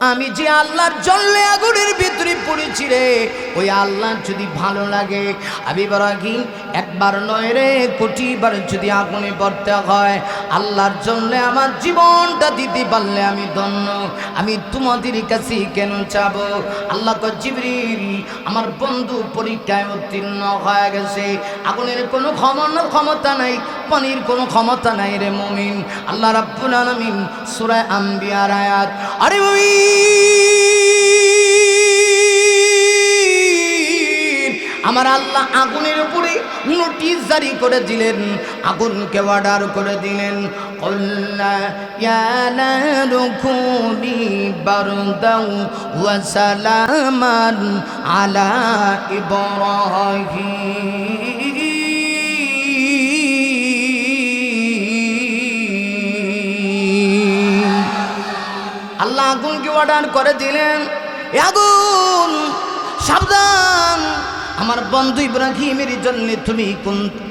আমি যে আল্লাহর জন্যে আগুনের ভিতরে পড়েছি রে, ওই আল্লাহ যদি ভালো লাগে আমি ইব্রাহিম একবার নয় রে কোটিবার যদি আগুনে পড়তে হয়, আল্লাহর জন্যে আমার জীবনটা দিতে পারলে আমি ধন্য। আমি তোমাদের কাছে কেন চাবো? আল্লাহ কয় জিবরিল, আমার বন্ধু পরীক্ষায় উত্তীর্ণ হয়ে গেছে, আগুনের কোনো ক্ষমতা নাই, পানির কোনো ক্ষমতা নাই রে মুমিন। আল্লাহ রাব্বুল আলামিন সূরা আম্বিয়ার আয়াত, আরে মুমিন আমার আল্লাহ আগুনের উপরে নোটিশ জারি করে দিলেন, আগুনকে অর্ডার করে দিলেন, কুল্লা ইয়া নারু কুনি বারদাও ওয়া সালামান আলা ইব্রাহিম। আল্লাহ আগুনকে অর্ডার করে দিলেন, আগুন সাবধান, আমার বন্ধু ইব্রাহিমের জন্য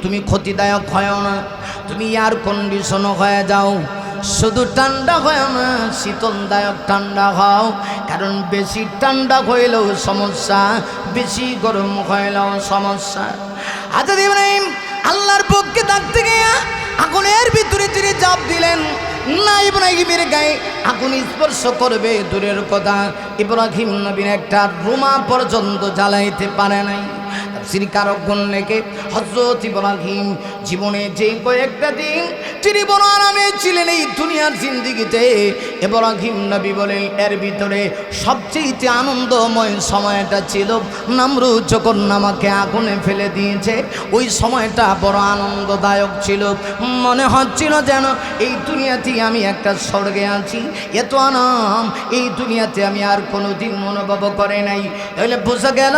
তুমি ক্ষতিদায়ক হয় না, তুমি এয়ার কন্ডিশন হয়ে যাও, শুধু ঠান্ডা হয় না, শীতলদায়ক ঠান্ডা হও, কারণ বেশি ঠান্ডা হইলেও সমস্যা, বেশি গরম হইলেও সমস্যা। হযরত ইব্রাহিম আল্লাহর পক্ষে ডাকতে গিয়ে আগুনের ভিতরে তিনি চাপ দিলেন না, ইব্রাহিমের গায়ে আগুন স্পর্শ করবে দূরের কথা, ইব্রাহিম নবীর একটা রুমা পর্যন্ত জ্বালাইতে পারে নাই। তাফসীরকারগণ লেখে হযরত ইব্রাহিম জীবনে যে কয়েকটা দিন তিনি বড় আরামে ছিলেন এই দুনিয়ার জিন্দেগিতে, ইব্রাহিম নবী বলেন এর ভিতরে সবচেয়ে আনন্দময় সময়টা ছিল নমরুদ যখন আমাকে আগুনে ফেলে দিয়েছে, ওই সময়টা বড় আনন্দদায়ক ছিল। মনে হচ্ছিল যেন এই দুনিয়াতে আমি একটা স্বর্গে আছি, এত আরাম এই দুনিয়াতে আমি আর কোনোদিন অনুভব করে নাই। তাহলে বোঝা গেল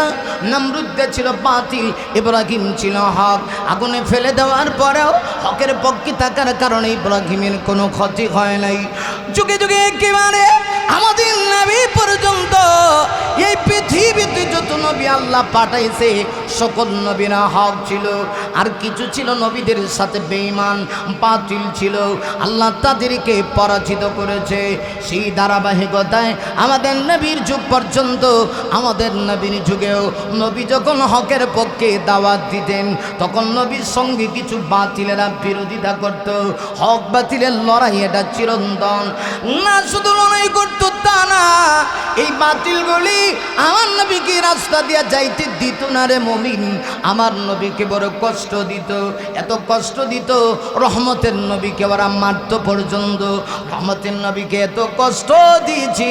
নমরুদটা ছিল বাতিল, ইব্রাহিম ছিল হক। আগুনে ফেলে দেওয়ার পরেও হকের পক্ষে থাকার কারণে ইব্রাহিমের কোনো ক্ষতি হয় নাই। যুগে যুগে একেবারে আমাদের নবী পর্যন্ত এই পৃথিবীতে যত নবী আল্লাহ পাঠাইছে সকল নবীরা হক ছিল, আর কিছু ছিল নবীদের সাথে বেঈমান বাতিল ছিল, আল্লাহ তাদেরকে পরাজিত করেছে। সেই ধারাবাহিকতায় আমাদের নবীর যুগ পর্যন্ত, আমাদের নবীর যুগেও নবী যখন হকের পক্ষে দাওয়াত দিতেন তখন নবীর সঙ্গে কিছু বাতিলেরা বিরোধিতা করত। হক বাতিলের লড়াই এটা চিরন্তন না, শুধু লড়াই করতো তা না, এই বাতিলগুলি আমার নবীকে রাস্তা দিয়ে যাইতে দিত না রে মুমিন। আমার নবীকে বড় কষ্ট দিত, এত কষ্ট দিত রহমতের নবীকে ওরা মারত পর্যন্ত। রহমতের নবীকে এত কষ্ট দিয়েছি,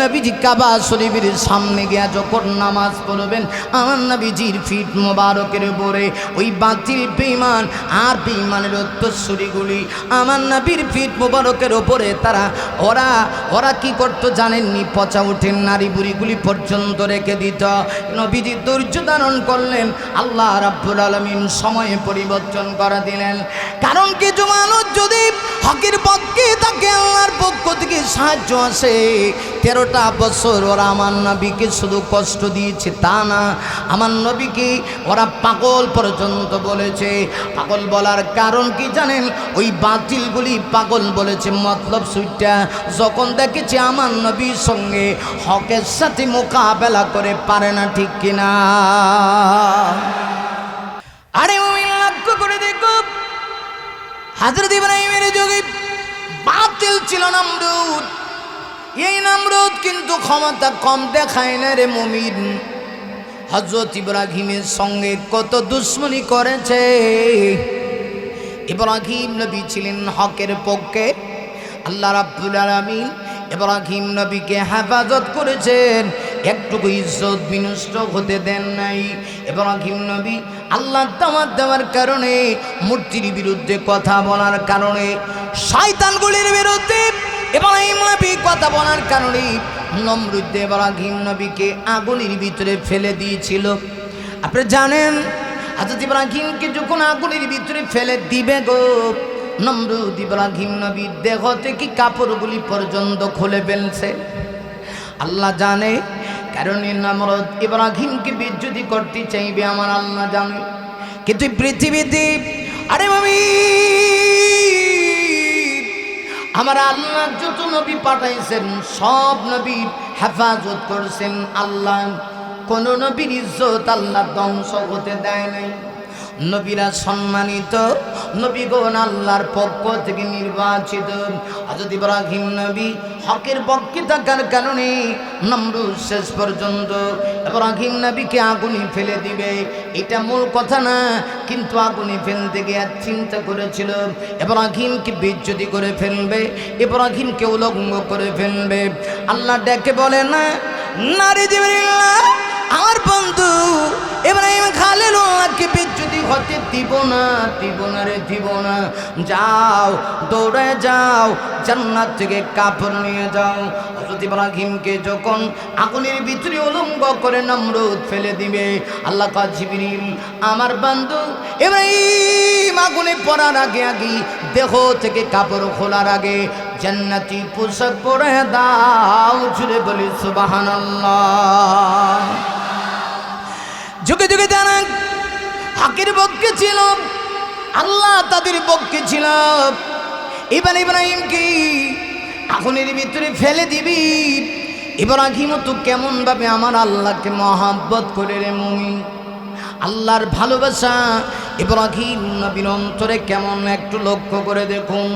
নবীজি কাবা শরীফের সামনে গিয়া যখন নামাজ পড়বেন আমার নবীজির ফিট মোবারকের উপরে ওই বাতিল বেঈমান আর বেঈমানের উত্তরসূরিগুলি আমার নবীর ফিট মোবারকের উপরে ওরা কি করতো জানেননি? পচা উঠেন নারী বুড়িগুলি পর্যন্ত রেখে দিত। নবীজি ধৈর্য ধারণ করলেন, আল্লাহ রাব্বুল আলামিন সময়ে পরিবর্তন করে দিলেন। কারণ কিছু মানুষ যদি হকের পক্ষে তাকে আল্লাহর পক্ষ থেকে সাহায্য আসে, 13টা বছর ওরা আমার নবীকে শুধু কষ্ট দিয়েছে তা না, আমার নবীকে ওরা পাগল পর্যন্ত বলেছে। পাগল বলার কারণ কি জানেন? ওই বাতিলগুলি পাগল বলেছে মতলব সুইটা যখন দেখেছে আমার নবীর সঙ্গে হকের সাথে মোকাবেলা করে পারে না, ঠিক কিনা? আরে মুমিন লক্ষ্য করে দেখো, হযরত ইব্রাহিমের যুগে বাতিল ছিল নমরুদ। এই নমরুদ কিন্তু ক্ষমতা কম দেখায় না রে মুমিন। হযরত ইব্রাহিমের সঙ্গে কত দুশ্মনী করেছে। ইব্রাহিম নবী ছিলেন হকের পক্ষে, আল্লাহ রাব্বুল আলামিন ইব্রাহিম নবীকে হেফাজত করেছেন, একটুকু ইজ্জত বিনষ্ট হতে দেন নাই। ইব্রাহিম নবী আল্লাহ দাওয়াত দেওয়ার কারণে, মূর্তির বিরুদ্ধে কথা বলার কারণে, শয়তানগুলির বিরুদ্ধে ইব্রাহিম নবী কথা বলার কারণে নমরুদ ইব্রাহিম নবীকে আগুনের ভিতরে ফেলে দিয়েছিল। আপনি জানেন হযরত ইব্রাহিমকে যখন আগুনের ভিতরে ফেলে দিবে গো, নমরুদ ইব্রাহিম নবীর দেহ থেকে কাপড়গুলি পর্যন্ত খুলে ফেলছে। আল্লাহ জানে, কারণ নমরুদ ইব্রাহিমকে বিচ্যুতি করতে চাইবে, আমার আল্লাহ জানে। কিন্তু পৃথিবীতে আরে মুমিন আমার আল্লাহ যত নবী পাঠাইছেন সব নবীর হেফাজত করছেন আল্লাহ। কোন নবীর ইজ্জত আল্লাহ ধ্বংস হতে দেয় নাই। নবীরা সম্মানিত, নবীগণ আল্লাহর পক্ষ থেকে নির্বাচিত। হযরত ইব্রাহিম নবী হকের পক্ষে থাকার কারণে নমরুদ শেষ পর্যন্ত ইব্রাহিম নবীকে আগুনে ফেলে দিবে, এটা মূল কথা না, কিন্তু আগুনে ফেলতে গিয়ে চিন্তা করেছিল ইব্রাহিমকে বেইজ্জতি করে ফেলবে, ইব্রাহিমকে উলঙ্গ করে ফেলবে। আল্লাহ ডেকে বলে না, না রে জিবরিল, আমার বন্ধু ইব্রাহিম খালিলুল্লাহকে বেইজ্জতি হতে দিব না, দিব না রে, দিব না। যাও, দৌড়ে যাও, জান্নাত থেকে কাপড় নিয়ে যাও। হযরত ইব্রাহিমকে যখন আগুনের ভিতরে উলঙ্গ করে নমরুদ ফেলে দিবে, আল্লাহ কয় জিবরিল, আমার বন্ধু ইব্রাহিম আগুনে পড়ার আগে আগে দেহ থেকে কাপড় খোলার আগে জান্নাতি পোশাক পরে দাও। জুড়ে বলি সুবহানাল্লাহ। যুগে যুগে যারা হকের পক্ষে ছিল আল্লাহ তাদের পক্ষে ছিল। এবার ইব্রাহিমকে আগুনের ভিতরে ফেলে দিবি, ইব্রাহিমও তো কেমন ভাবে আমার আল্লাহকে মহাব্বত করে রে মুমিন। আল্লাহর ভালোবাসা ইব্রাহিম নবীর অন্তরে কেমন একটু লক্ষ্য করে দেখুন।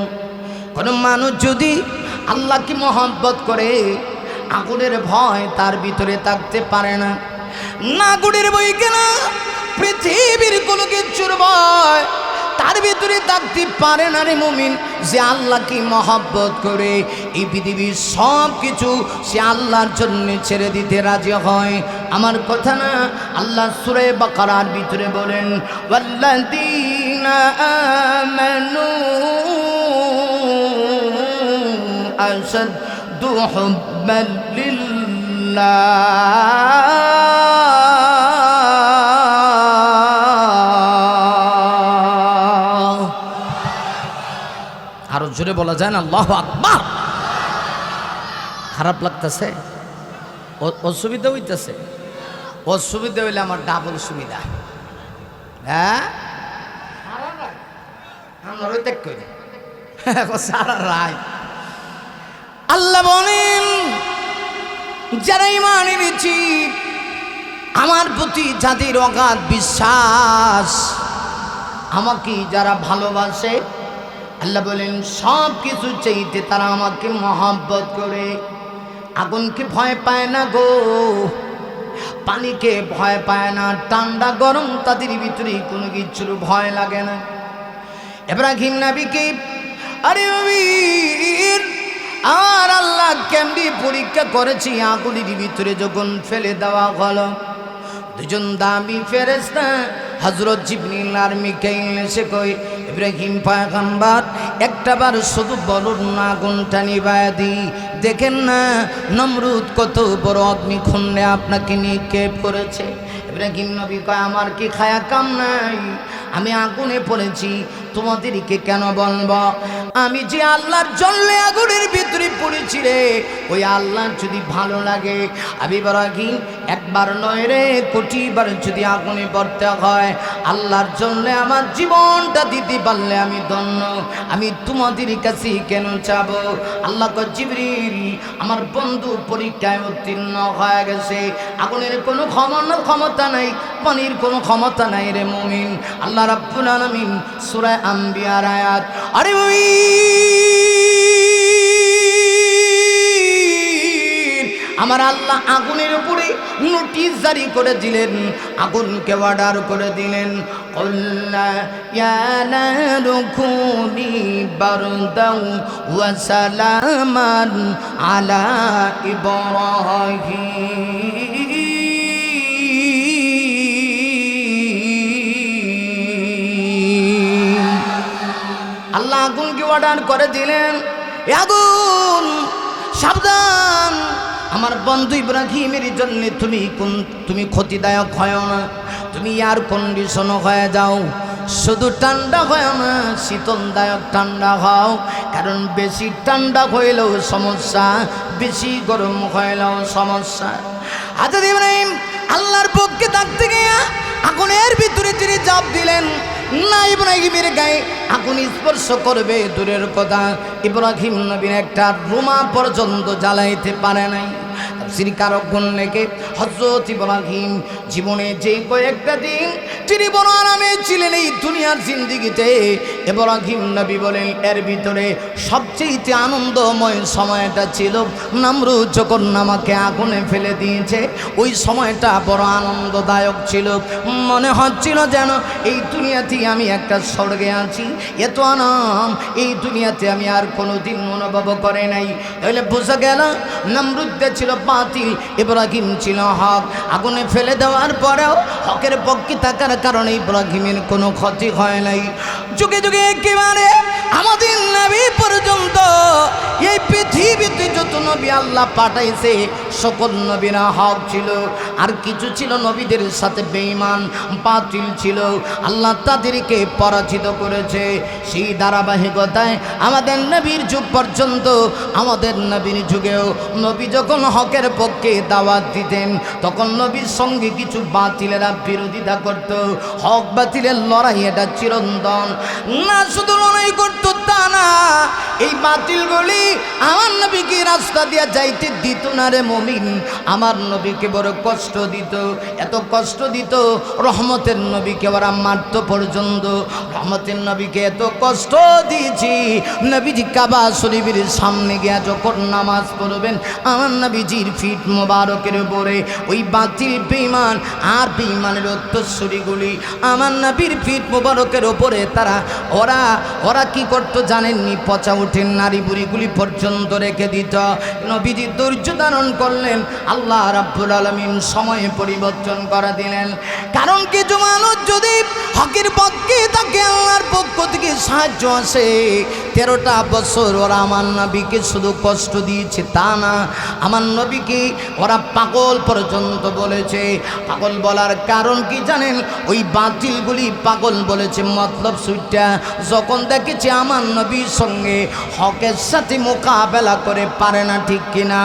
কোন মানুষ যদি আল্লাহকে মহাব্বত করে আগুনের ভয় তার ভিতরে থাকতে পারে না। না আগুনের বই কেনা পৃথিবীর কোনো কিছুর ভয় তার ভিতরে থাকতে পারে না রে মুমিন। যে আল্লাহকে মহব্বত করে এই পৃথিবীর সব কিছু সে আল্লাহর জন্য ছেড়ে দিতে রাজি হয়। আমার কথা না, আল্লাহ সূরা বাকারার ভিতরে বলেন, ওয়াল্লাযীনা আমানু আশাদ্দু হুব্বান লিল্লাহ। আরো জোরে বলা যায় না আল্লাহু আকবার? খারাপ লাগতেছে? অসুবিধা হইতেছে? অসুবিধা হইলে আমার ডাবল সুবিধা। হ্যাঁ, সারা রায় আল্লাহ বলেন, যারা ঈমান এনেছি, আমার প্রতি যাদের অগাধ বিশ্বাস, আমাকে যারা ভালোবাসে, আল্লাহ বলেন সব কিছু চাইতে তারা আমাকে মহব্বত করে। আগুনকে ভয় পায় না গো, পানিকে ভয় পায় না, ঠান্ডা গরম তাদের ভিতরে কোনো কিছুর ভয় লাগে না। ইব্রাহিম নবীকে আরে নবীর আর আল্লাহ কেমনি পরীক্ষা করেছি, আগুনের ভিতরে যখন ফেলে দেওয়া হলো, দুজন দামি ফেরেশতা হযরত জিবরিল আর মিকাইল এসে কই, ইব্রাহিম পয়গম্বর একটাবার শুধু বলুন না আগুনটা নিভায়া দিই। দেখেন না নমরুদ কত বড় অগ্নিকুণ্ডে আপনাকে নিক্ষেপ করেছে। ইব্রাহিম নবী কয়, আমার কি খায়া কাম নাই? আমি আগুনে পড়েছি, তোমাদেরকে কেন বলবো? আমি যে আল্লাহর জন্য আগুনের ভিতরে পড়েছি রে, ওই আল্লাহ যদি ভালো লাগে, আমি ইব্রাহিম একবার নয় রে কোটিবার যদি আগুনে পড়তে হয়, আল্লাহর জন্য আমার জীবনটা দিতে পারলে আমি ধন্য। আমি তোমাদের কাছে কেন চাবো? আল্লাহ কয়, জিবরিল আমার বন্ধু পরীক্ষায় উত্তীর্ণ হয়ে গেছে, আগুনের কোনো ক্ষমতা নাই, পানির কোনো ক্ষমতা নাই রে মুমিন। আল্লাহ রাব্বুল আলামিন সূরা আম্বিয়ার আয়াত, আরে আমার আল্লাহ আগুনের উপরে নোটিশ জারি করে দিলেন, আগুনকে অর্ডার করে দিলেন, কুল্লা ইয়া নারু কুনি বারদাও ওয়া সালামান আলা ইব্রাহিম। আল্লাহ আগুনকে অর্ডার করে দিলেন, আগুন সাবধান, আমার বন্ধু ইব্রাহিমের জন্য তুমি ক্ষতিদায়ক হয় না, তুমি এয়ার কন্ডিশন হয়ে যাও, শুধু ঠান্ডা হয় না, শীতলদায়ক ঠান্ডা হও। কারণ বেশি ঠান্ডা হইলেও সমস্যা, বেশি গরম হইলেও সমস্যা। হযরত ইব্রাহিম আল্লাহর পক্ষে থাকতে গিয়ে আগুনের ভিতরে তিনি চাপ দিলেন, না ইব্রাহিমের গায়ে আগুন স্পর্শ করবে দূরের কথা, ইব্রাহিম নবীর একটা রুমা পর্যন্ত জ্বালাইতে পারে নাই। শ্রীকারকগণ লেখে হযরত ইব্রাহিম জীবনে যে কয়েকটা দিন তিনি বড় আরামে ছিলেন এই দুনিয়ার জিন্দেগিতে, ইব্রাহিম নবী বলেন এর ভিতরে সবচেয়ে আনন্দময় সময়টা ছিল নমরুদ যখন আমাকে আগুনে ফেলে দিয়েছে। ওই সময়টা বড় আনন্দদায়ক ছিল, মনে হচ্ছিল যেন এই দুনিয়াতে আমি একটা স্বর্গে আছি। এত আরাম এই দুনিয়াতে আমি আর কোনোদিন অনুভব করে নাই। তাহলে বোঝা গেল নমরুদ ছিল বাতিল, ইব্রাহিম ছিল হক। আগুনে ফেলে দেওয়ার পরেও হকের পক্ষে থাকার কারণে ইব্রাহিমের কোনো ক্ষতি হয় নাই। যুগে যুগে একেবারে আমাদের নবী পর্যন্ত এই পৃথিবীতে যত নবী আল্লাহ পাঠাইছে সকল নবীরা হক ছিল, আর কিছু ছিল নবীদের সাথে বেঈমান বাতিল ছিল। আল্লাহ তাদেরকে পরাজিত করেছে। সেই ধারাবাহিকতায় আমাদের নবীর যুগ পর্যন্ত, আমাদের নবীর যুগেও নবী যখন হকের পক্ষে দাওয়াত দিতেন তখন নবীর সঙ্গে কিছু বাতিলেরা বিরোধিতা করত। হক বাতিলের লড়াই এটা চিরন্তন না, শুধু লড়াই করতো তা না, এই বাতিলগুলি আমার নবীকে রাস্তা দিয়ে যাইতে দিত না রে মুমিন। আমার নবীকে বড় কষ্ট দিত, এত কষ্ট দিত রহমতের নবীকে ওরা মারত পর্যন্ত। রহমতের নবীকে এত কষ্ট দিয়েছি, নবীজি কাবা শরীফের সামনে গিয়া যখন নামাজ পড়বেন আমার নবীজির ফিট মোবারকের উপরে ওই বাতিল বেঈমান আর বেঈমানের উত্তরসূরিগুলি আমার নবীর ফিট মোবারকের উপরে ওরা কি করতো জানেননি? পচা উঠেন নারী বুড়িগুলি পর্যন্ত রেখে দিত। নবীজি ধৈর্য ধারণ করলেন, আল্লাহ রাব্বুল আলামিন সময়ে পরিবর্তন করে দিলেন। কারণ কিছু মানুষ যদি হকের পক্ষে তাকে আল্লাহর পক্ষ থেকে সাহায্য আসে, 13টা বছর ওরা আমার নবীকে শুধু কষ্ট দিয়েছে তা না, আমার নবীকে ওরা পাগল পর্যন্ত বলেছে। পাগল বলার কারণ কি জানেন? ওই বাতিলগুলি পাগল বলেছে মতলব সুইটা যখন দেখেছে আমার নবীর সঙ্গে হকের সাথে মোকাবেলা করে পারে না, ঠিক কিনা?